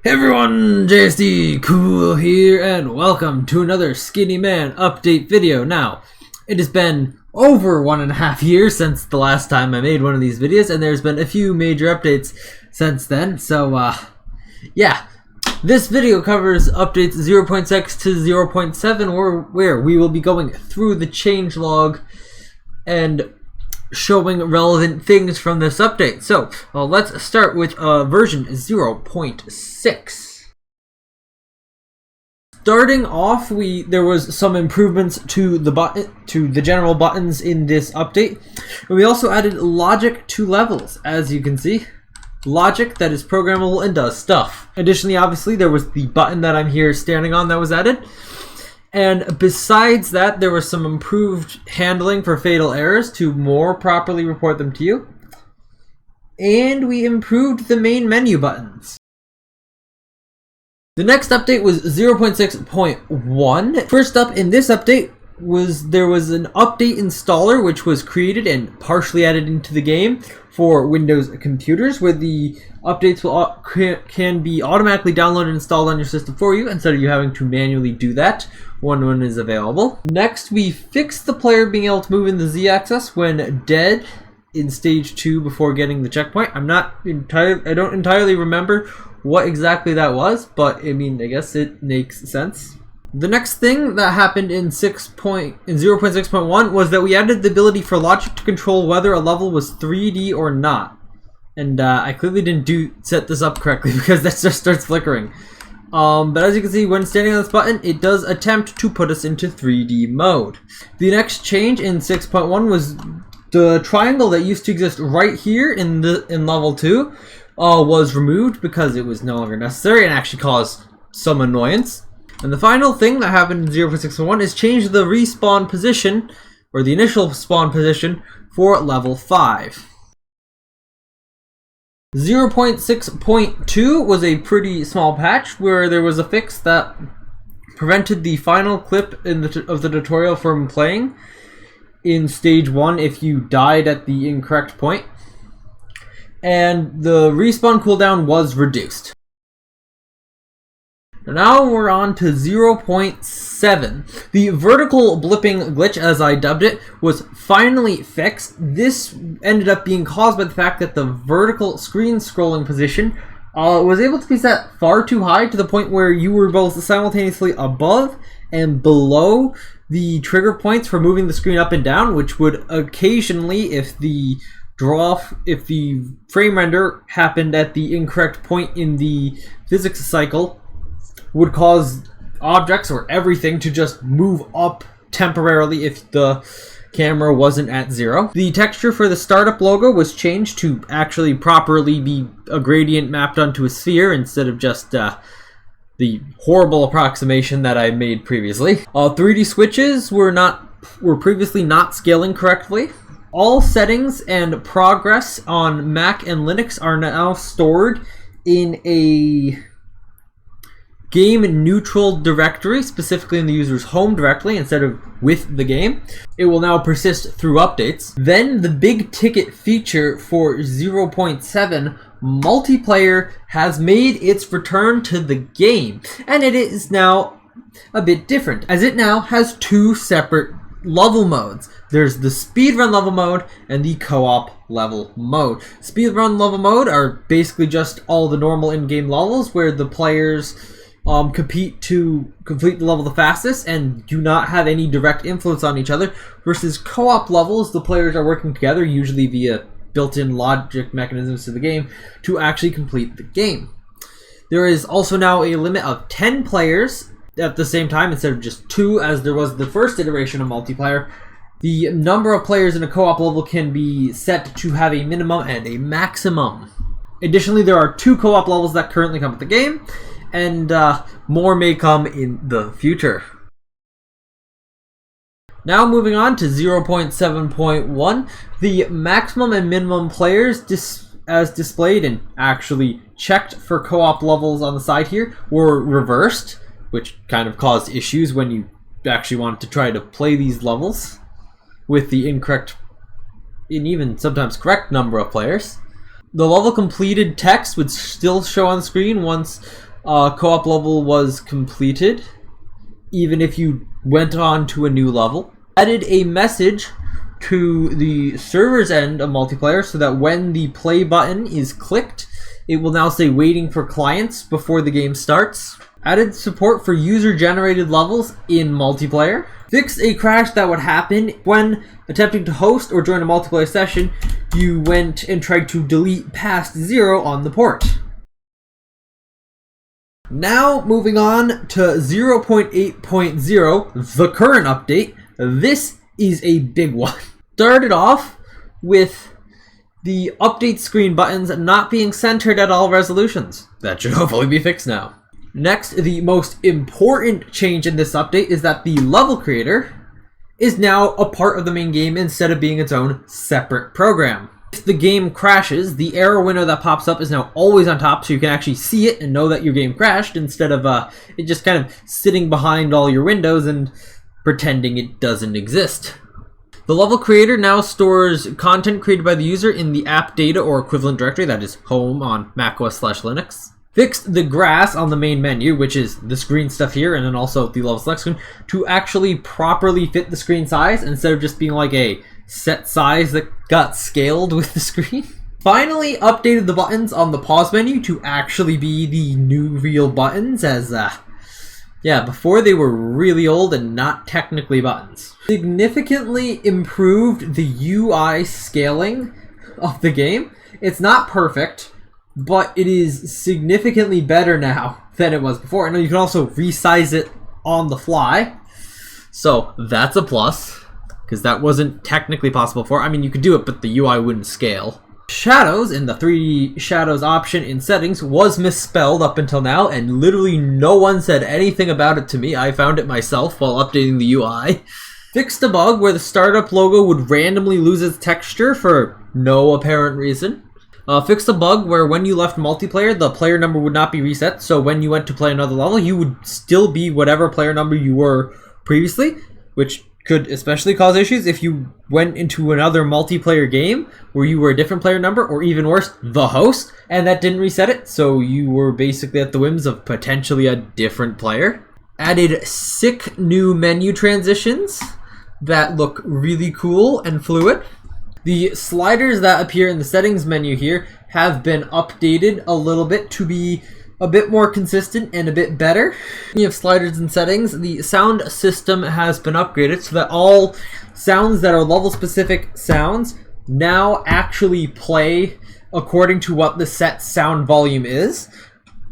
Hey everyone, JSD Cool here, and welcome to another Skinny Mann update video. Now, it has been over 1.5 years since the last time I made one of these videos, and there's been a few major updates since then. So, yeah, this video covers updates 0.6 to 0.7, where we will be going through the changelog and showing relevant things from this update. So let's start with version 0.6. Starting off, there was some improvements to the general buttons in this update. And we also added logic to levels, as you can see. Logic that is programmable and does stuff. Additionally, obviously, there was the button that I'm here standing on that was added. And besides that, there was some improved handling for fatal errors to more properly report them to you. And we improved the main menu buttons. The next update was 0.6.1. First up in this update there was an update installer which was created and partially added into the game for Windows computers, where the updates can be automatically downloaded and installed on your system for you instead of you having to manually do that when one is available. Next, we fixed the player being able to move in the Z-axis when dead in stage 2 before getting the checkpoint. I don't entirely remember what exactly that was, but I mean, I guess it makes sense. The next thing that happened in 0.6.1 was that we added the ability for logic to control whether a level was 3D or not. And I clearly didn't set this up correctly because that just starts flickering. But as you can see, when standing on this button, it does attempt to put us into 3D mode. The next change in 6.1 was the triangle that used to exist right here in level 2 was removed because it was no longer necessary and actually caused some annoyance. And the final thing that happened in 0.6.1 is change the respawn position, or the initial spawn position, for level 5. 0.6.2 was a pretty small patch where there was a fix that prevented the final clip of the tutorial from playing in stage 1 if you died at the incorrect point. And the respawn cooldown was reduced. Now we're on to 0.7. The vertical blipping glitch, as I dubbed it, was finally fixed. This ended up being caused by the fact that the vertical screen scrolling position was able to be set far too high to the point where you were both simultaneously above and below the trigger points for moving the screen up and down, which would occasionally, if the frame render happened at the incorrect point in the physics cycle, would cause objects or everything to just move up temporarily if the camera wasn't at 0. The texture for the startup logo was changed to actually properly be a gradient mapped onto a sphere instead of just the horrible approximation that I made previously. 3D switches were previously not scaling correctly. All settings and progress on Mac and Linux are now stored in a game neutral directory, specifically in the user's home directly instead of with the game. It will now persist through updates. Then the big ticket feature for 0.7, multiplayer, has made its return to the game, and it is now a bit different as it now has 2 separate level modes. There's the speedrun level mode and the co-op level mode. Speedrun level mode are basically just all the normal in-game levels where the players compete to complete the level the fastest and do not have any direct influence on each other, versus co-op levels, the players are working together, usually via built-in logic mechanisms to the game, to actually complete the game. There is also now a limit of 10 players at the same time instead of just 2, as there was the first iteration of multiplayer. The number of players in a co-op level can be set to have a minimum and a maximum. Additionally, there are 2 co-op levels that currently come with the game, and more may come in the future. Now moving on to 0.7.1, the maximum and minimum players as displayed and actually checked for co-op levels on the side here were reversed, which kind of caused issues when you actually wanted to try to play these levels with the incorrect and even sometimes correct number of players. The level completed text would still show on the screen once co-op level was completed, even if you went on to a new level. Added a message to the server's end of multiplayer so that when the play button is clicked, it will now say waiting for clients before the game starts. Added support for user-generated levels in multiplayer. Fixed a crash that would happen when attempting to host or join a multiplayer session, you went and tried to delete past 0 on the port. Now moving on to 0.8.0, the current update. This is a big one. Started off with the update screen buttons not being centered at all resolutions. That should hopefully be fixed now. Next, the most important change in this update is that the level creator is now a part of the main game instead of being its own separate program. If the game crashes, the error window that pops up is now always on top, so you can actually see it and know that your game crashed instead of it just kind of sitting behind all your windows and pretending it doesn't exist. The level creator now stores content created by the user in the app data or equivalent directory, that is home on macOS/Linux. Fixed the grass on the main menu, which is this green stuff here, and then also the level select screen, to actually properly fit the screen size instead of just being like a set size that got scaled with the screen. Finally updated the buttons on the pause menu to actually be the new real buttons, as before they were really old and not technically buttons. Significantly improved the UI scaling of the game. It's not perfect, but it is significantly better now than it was before. And you can also resize it on the fly. So that's a plus, because that wasn't technically possible before. I mean, you could do it, but the UI wouldn't scale. Shadows in the 3D shadows option in settings was misspelled up until now, and literally no one said anything about it to me. I found it myself while updating the UI. Fixed a bug where the startup logo would randomly lose its texture for no apparent reason. Fixed a bug where when you left multiplayer, the player number would not be reset, so when you went to play another level, you would still be whatever player number you were previously, which could especially cause issues if you went into another multiplayer game where you were a different player number, or even worse, the host, and that didn't reset it, so you were basically at the whims of potentially a different player. Added sick new menu transitions that look really cool and fluid. The sliders that appear in the settings menu here have been updated a little bit to be a bit more consistent and a bit better. You have sliders and settings. The sound system has been upgraded so that all sounds that are level specific sounds now actually play according to what the set sound volume is.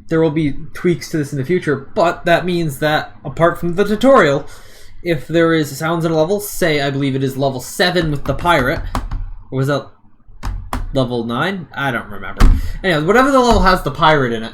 There will be tweaks to this in the future, but that means that apart from the tutorial, if there is sounds in a level, say I believe it is level 7 with the pirate, or was that level 9? I don't remember. Anyways, whatever the level has the pirate in it,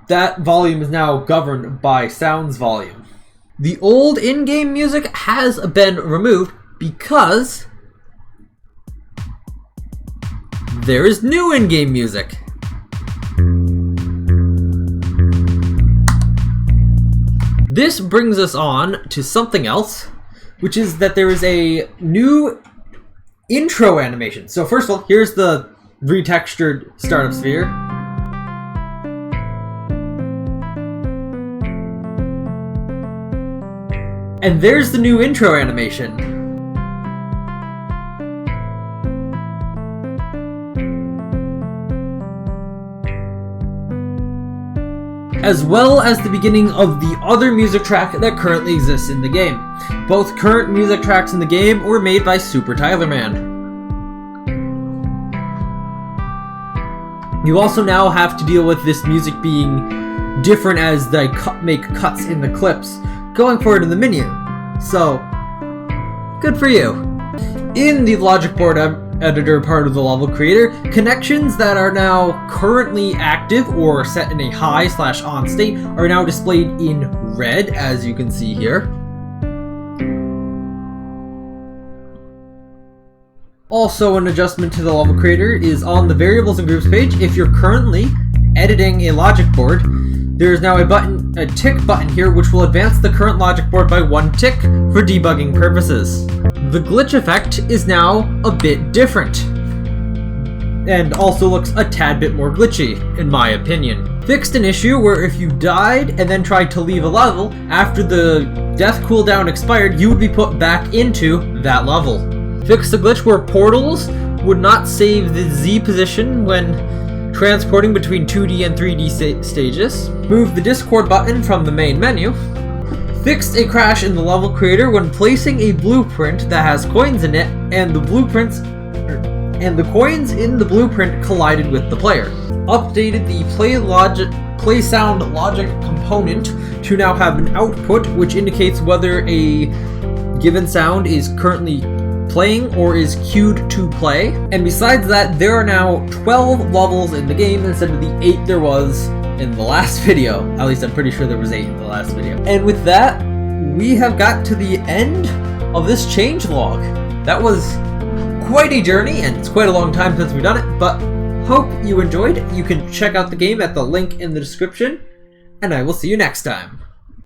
that volume is now governed by sounds volume. The old in-game music has been removed because there is new in-game music. This brings us on to something else, which is that there is a new intro animation. So first of all, here's the retextured startup sphere. And there's the new intro animation. As well as the beginning of the other music track that currently exists in the game. Both current music tracks in the game were made by Super Tyler Man. You also now have to deal with this music being different as they make cuts in the clips going forward in the menu. So, good for you. In the logic board editor part of the level creator, connections that are now currently active or set in a high/on state are now displayed in red, as you can see here. Also, an adjustment to the level creator is on the variables and groups page. If you're currently editing a logic board, there is now a tick button here which will advance the current logic board by 1 tick for debugging purposes. The glitch effect is now a bit different. and also looks a tad bit more glitchy, in my opinion. Fixed an issue where if you died and then tried to leave a level, after the death cooldown expired, you would be put back into that level. Fixed the glitch where portals would not save the Z position when transporting between 2D and 3D stages. Moved the Discord button from the main menu. Fixed a crash in the level creator when placing a blueprint that has coins in it, and the coins in the blueprint collided with the player. Updated the play sound logic component to now have an output which indicates whether a given sound is currently playing or is queued to play. And besides that, there are now 12 levels in the game instead of the 8 there was in the last video. At least I'm pretty sure there was 8 in the last video. And with that, we have got to the end of this changelog. That was quite a journey, and it's quite a long time since we've done it, but hope you enjoyed. You can check out the game at the link in the description, and I will see you next time.